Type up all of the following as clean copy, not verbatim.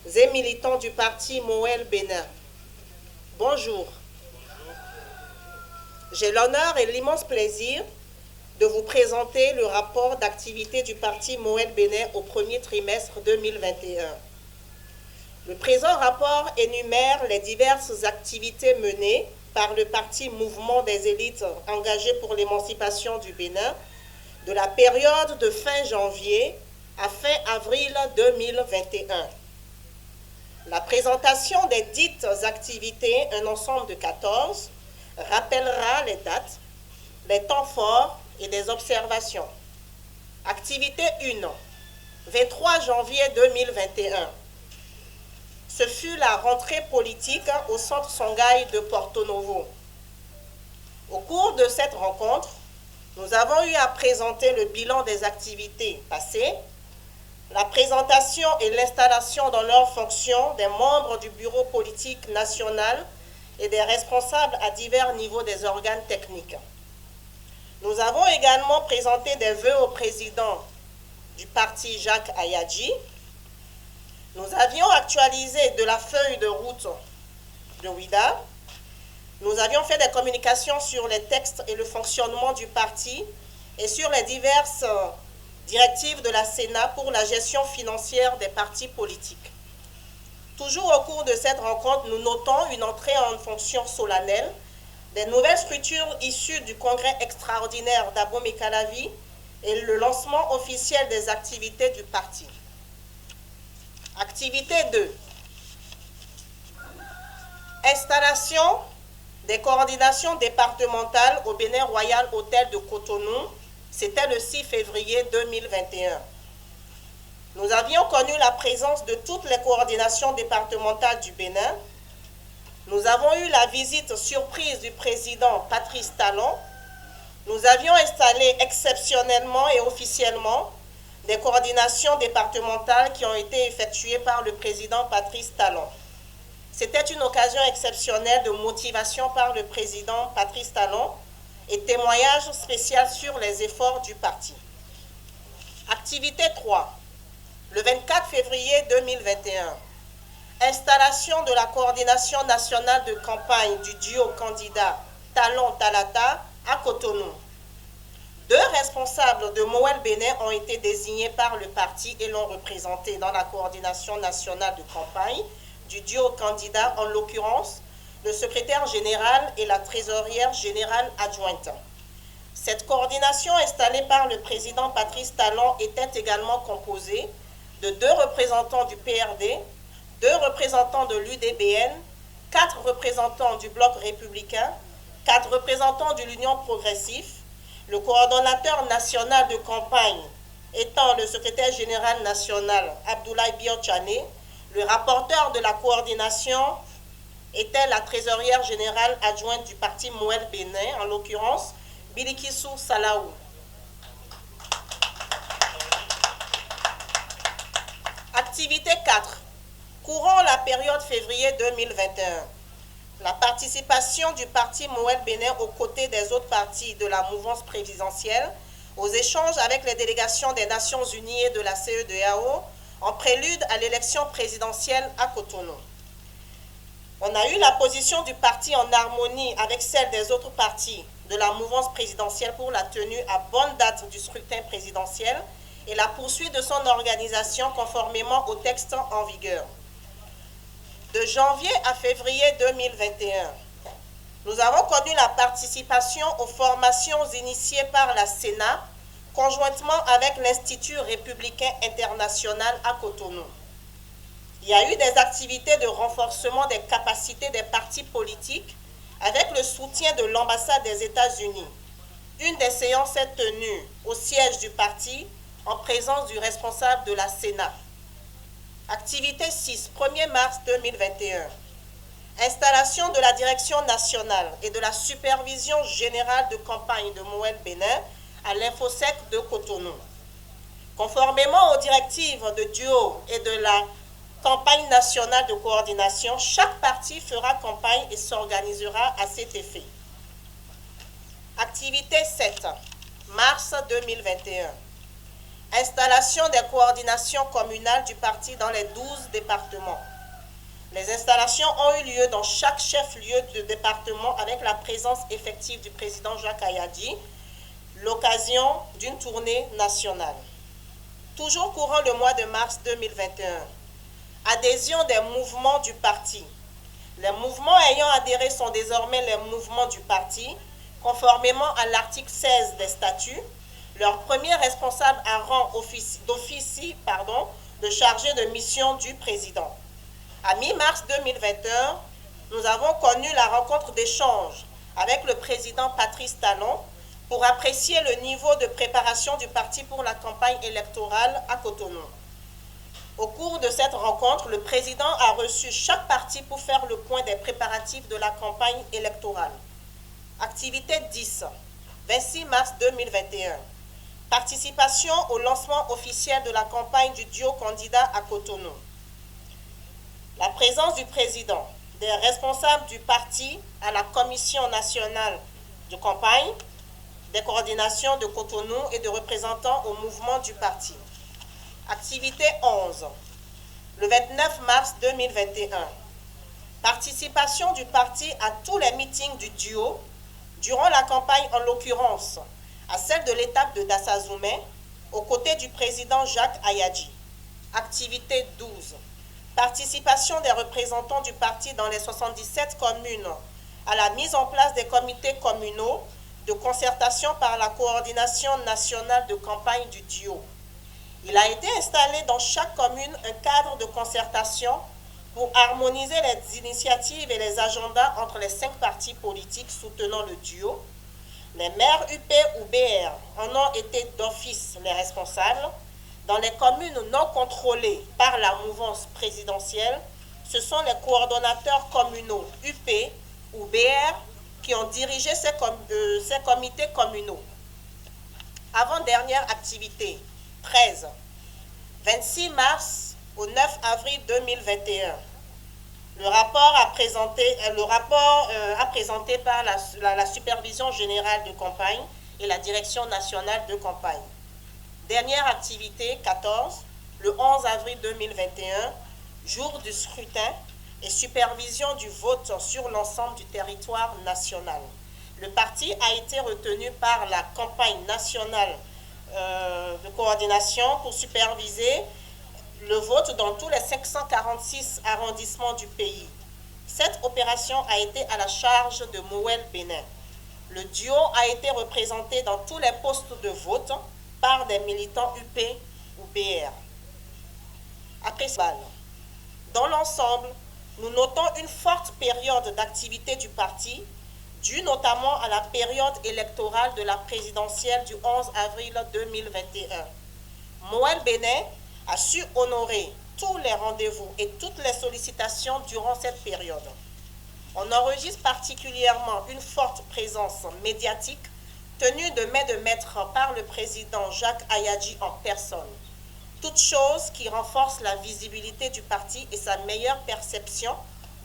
et militants du parti Moël Bénin. Bonjour. J'ai l'honneur et l'immense plaisir de vous présenter le rapport d'activité du parti Moël Bénin au premier trimestre 2021. Le présent rapport énumère les diverses activités menées par le parti Mouvement des élites engagé pour l'émancipation du Bénin de la période de fin janvier à fin avril 2021. La présentation des dites activités, un ensemble de 14, rappellera les dates, les temps forts et des observations. Activité 1, 23 janvier 2021. Ce fut la rentrée politique au centre Songhai de Porto Novo. Au cours de cette rencontre, nous avons eu à présenter le bilan des activités passées, la présentation et l'installation dans leurs fonctions des membres du bureau politique national et des responsables à divers niveaux des organes techniques. Nous avons également présenté des vœux au président du parti Jacques Ayadji. Nous avions actualisé de la feuille de route de Ouida. Nous avions fait des communications sur les textes et le fonctionnement du parti et sur les diverses directives de la Sénat pour la gestion financière des partis politiques. Toujours au cours de cette rencontre, nous notons une entrée en fonction solennelle des nouvelles structures issues du congrès extraordinaire d'Abomey-Calavi et le lancement officiel des activités du parti. Activité 2. Installation des coordinations départementales au Bénin Royal Hôtel de Cotonou. C'était le 6 février 2021. Nous avions connu la présence de toutes les coordinations départementales du Bénin. Nous avons eu la visite surprise du président Patrice Talon. Nous avions installé exceptionnellement et officiellement des coordinations départementales qui ont été effectuées par le président Patrice Talon. C'était une occasion exceptionnelle de motivation par le président Patrice Talon et témoignage spécial sur les efforts du parti. Activité 3. Le 24 février 2021. Installation de la coordination nationale de campagne du duo candidat Talon-Talata à Cotonou. 2 responsables de Moël Bénin ont été désignés par le parti et l'ont représenté dans la coordination nationale de campagne du duo candidat, en l'occurrence le secrétaire général et la trésorière générale adjointe. Cette coordination installée par le président Patrice Talon était également composée de 2 représentants du PRD, 2 représentants de l'UDBN, 4 représentants du Bloc républicain, 4 représentants de l'Union progressive, le coordonnateur national de campagne étant le secrétaire général national Abdoulaye Biotchane, le rapporteur de la coordination était la trésorière générale adjointe du parti Moël Bénin, en l'occurrence Bilikissou Salaou. Activité 4. Courant la période février 2021. La participation du parti Moël Bénin aux côtés des autres partis de la mouvance présidentielle aux échanges avec les délégations des Nations Unies et de la CEDEAO en prélude à l'élection présidentielle à Cotonou. On a eu la position du parti en harmonie avec celle des autres partis de la mouvance présidentielle pour la tenue à bonne date du scrutin présidentiel et la poursuite de son organisation conformément au texte en vigueur. De janvier à février 2021, nous avons connu la participation aux formations initiées par la Sénat conjointement avec l'Institut républicain international à Cotonou. Il y a eu des activités de renforcement des capacités des partis politiques avec le soutien de l'ambassade des États-Unis. Une des séances est tenue au siège du parti en présence du responsable de la Sénat. Activité 6, 1er mars 2021. Installation de la direction nationale et de la supervision générale de campagne de Moël Bénin à l'Infosec de Cotonou. Conformément aux directives de duo et de la campagne nationale de coordination, chaque parti fera campagne et s'organisera à cet effet. Activité 7, mars 2021. Installation des coordinations communales du parti dans les 12 départements. Les installations ont eu lieu dans chaque chef-lieu de département avec la présence effective du président Jacques Ayadji, l'occasion d'une tournée nationale. Toujours courant le mois de mars 2021, adhésion des mouvements du parti. Les mouvements ayant adhéré sont désormais les mouvements du parti, conformément à l'article 16 des statuts. Leur premier responsable a rang d'officie de chargé de mission du président. À mi-mars 2021, nous avons connu la rencontre d'échange avec le président Patrice Talon pour apprécier le niveau de préparation du parti pour la campagne électorale à Cotonou. Au cours de cette rencontre, le président a reçu chaque parti pour faire le point des préparatifs de la campagne électorale. Activité 10, 26 mars 2021. Participation au lancement officiel de la campagne du duo candidat à Cotonou. La présence du président, des responsables du parti à la Commission nationale de campagne, des coordinations de Cotonou et de représentants au mouvement du parti. Activité 11, le 29 mars 2021. Participation du parti à tous les meetings du duo durant la campagne, en l'occurrence à celle de l'étape de Dassazoumé, aux côtés du président Jacques Ayadji. Activité 12. Participation des représentants du parti dans les 77 communes à la mise en place des comités communaux de concertation par la coordination nationale de campagne du duo. Il a été installé dans chaque commune un cadre de concertation pour harmoniser les initiatives et les agendas entre les 5 partis politiques soutenant le duo. Les maires UP ou BR en ont été d'office les responsables. Dans les communes non contrôlées par la mouvance présidentielle, ce sont les coordonnateurs communaux UP ou BR qui ont dirigé ces comités communaux. Avant-dernière activité, 13, 26 mars au 9 avril 2021. Le rapport a présenté par la supervision générale de campagne et la direction nationale de campagne. Dernière activité, 14, le 11 avril 2021, jour du scrutin et supervision du vote sur l'ensemble du territoire national. Le parti a été retenu par la campagne nationale de coordination pour superviser le vote dans tous les 546 arrondissements du pays. Cette opération a été à la charge de Moël Bénin. Le duo a été représenté dans tous les postes de vote par des militants UP ou BR. Après cela, dans l'ensemble, nous notons une forte période d'activité du parti, due notamment à la période électorale de la présidentielle du 11 avril 2021. Moël Bénin a su honorer tous les rendez-vous et toutes les sollicitations durant cette période. On enregistre particulièrement une forte présence médiatique tenue de main de maître par le président Jacques Ayadji en personne. Toute chose qui renforce la visibilité du parti et sa meilleure perception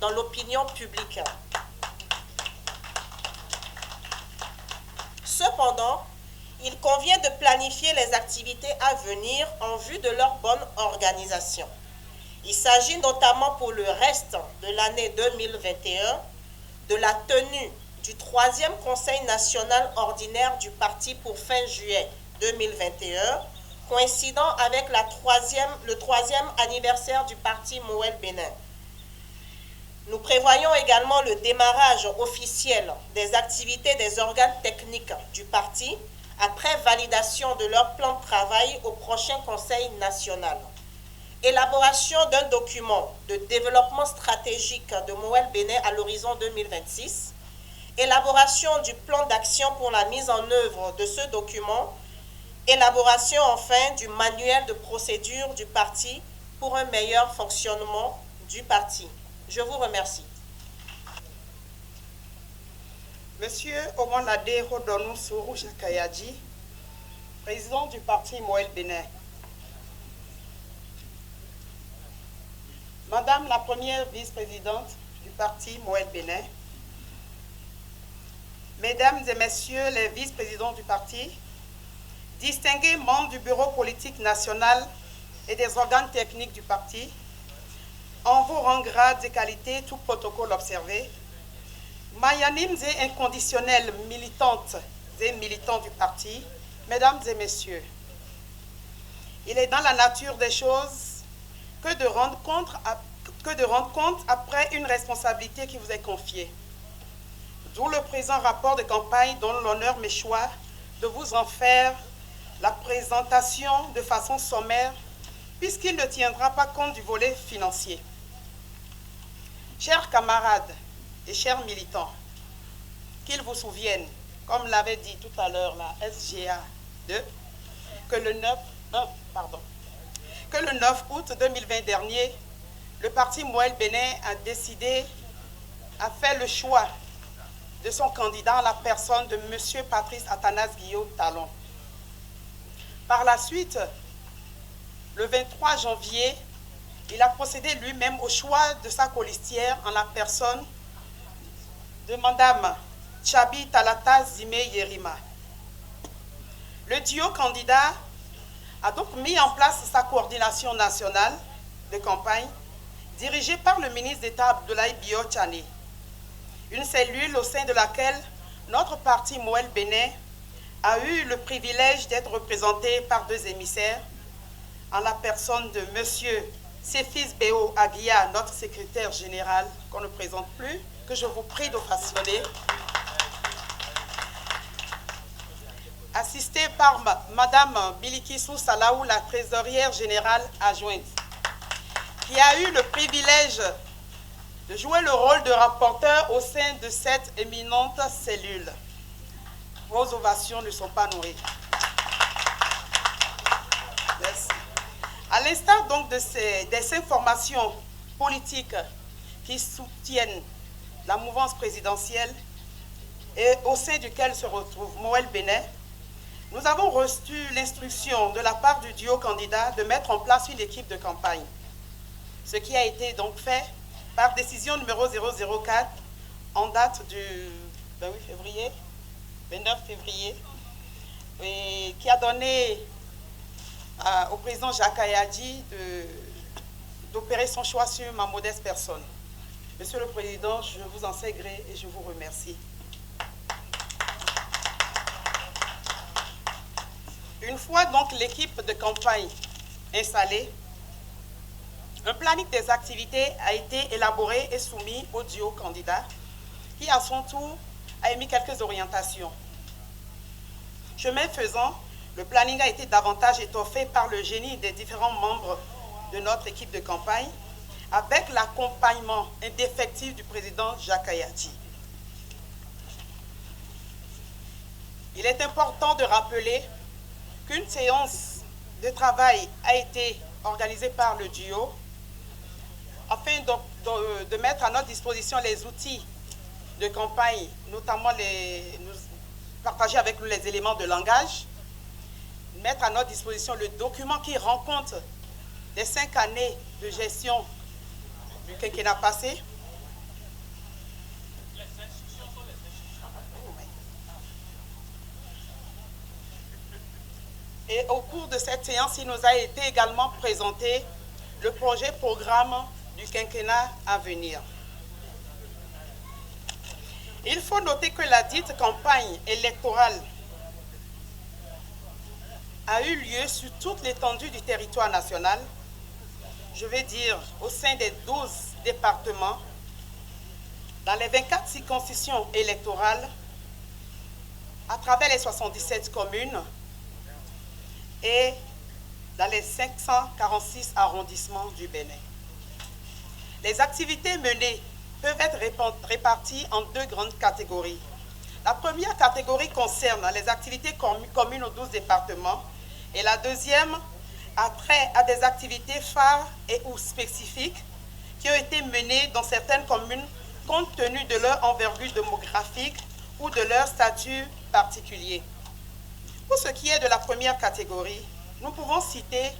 dans l'opinion publique. Cependant, il convient de planifier les activités à venir en vue de leur bonne organisation. Il s'agit notamment pour le reste de l'année 2021 de la tenue du 3e Conseil national ordinaire du parti pour fin juillet 2021, coïncidant avec le 3e anniversaire du parti Moël Bénin. Nous prévoyons également le démarrage officiel des activités des organes techniques du parti après validation de leur plan de travail au prochain Conseil national. Élaboration d'un document de développement stratégique de Moël Bénin à l'horizon 2026. Élaboration du plan d'action pour la mise en œuvre de ce document. Élaboration enfin du manuel de procédure du parti pour un meilleur fonctionnement du parti. Je vous remercie. Monsieur Omonade Rodonou Sourou Jacques Ayadji, président du parti Moël Bénin. Madame la première vice-présidente du parti Moël Bénin, Mesdames et Messieurs les vice-présidents du parti, distingués membres du bureau politique national et des organes techniques du parti, en vos rangs, grades et qualités, tout protocole observé, magnanimes et inconditionnels militantes et militants du parti, mesdames et messieurs, il est dans la nature des choses que de rendre compte après une responsabilité qui vous est confiée. D'où le présent rapport de campagne dont l'honneur m'échoit de vous en faire la présentation de façon sommaire, puisqu'il ne tiendra pas compte du volet financier. Chers camarades et chers militants, qu'ils vous souviennent, comme l'avait dit tout à l'heure la SGA 2, que le 9 août 2020 dernier, le parti Moël Bénin a fait le choix de son candidat en la personne de M. Patrice Athanase Guillaume Talon. Par la suite, le 23 janvier, il a procédé lui-même au choix de sa colistière en la personne de Mme Tchabi Talata Zime Yerima. Le duo candidat a donc mis en place sa coordination nationale de campagne dirigée par le ministre d'État Abdoulaye Bio Tchane, une cellule au sein de laquelle notre parti Moël Bénin a eu le privilège d'être représenté par deux émissaires, en la personne de M. Séphis Béo Aguia, notre secrétaire général, qu'on ne présente plus, que je vous prie d'ovationner, assisté par Mme Bilikissou Salaou, la trésorière générale adjointe, qui a eu le privilège de jouer le rôle de rapporteur au sein de cette éminente cellule. Vos ovations ne sont pas nourries. Merci. À l'instar donc des informations politiques qui soutiennent la mouvance présidentielle et au sein duquel se retrouve Moël Bénin, nous avons reçu l'instruction de la part du duo candidat de mettre en place une équipe de campagne. Ce qui a été donc fait par décision numéro 004 en date du 29 février, et qui a donné au président Jacques Ayadji d'opérer son choix sur ma modeste personne. Monsieur le Président, je vous en sais gré et je vous remercie. Une fois donc l'équipe de campagne installée, un planning des activités a été élaboré et soumis au duo candidat, qui à son tour a émis quelques orientations. Chemin faisant, le planning a été davantage étoffé par le génie des différents membres de notre équipe de campagne, avec l'accompagnement indéfectible du président Jacques Ayadji. Il est important de rappeler qu'une séance de travail a été organisée par le duo afin de mettre à notre disposition les outils de campagne, notamment partager avec nous les éléments de langage, mettre à notre disposition le document qui rend compte des 5 années de gestion du quinquennat passé. Et au cours de cette séance, il nous a été également présenté le projet programme du quinquennat à venir. Il faut noter que la dite campagne électorale a eu lieu sur toute l'étendue du territoire national, je vais dire au sein des 12 départements, dans les 24 circonscriptions électorales, à travers les 77 communes et dans les 546 arrondissements du Bénin. Les activités menées peuvent être réparties en 2 grandes catégories. La première catégorie concerne les activités communes aux 12 départements et la deuxième a trait à des activités phares et ou spécifiques qui ont été menées dans certaines communes compte tenu de leur envergure démographique ou de leur statut particulier. Pour ce qui est de la première catégorie, nous pouvons citer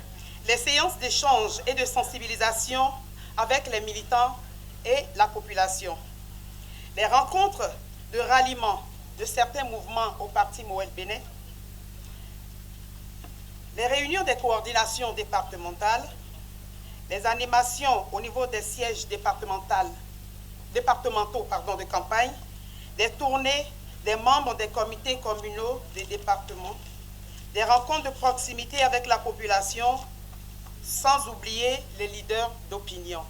les séances d'échange et de sensibilisation avec les militants et la population, les rencontres de ralliement de certains mouvements au parti Moël Bénin, les réunions des coordinations départementales, les animations au niveau des sièges départementaux de campagne, des tournées des membres des comités communaux des départements, des rencontres de proximité avec la population, sans oublier les leaders d'opinion.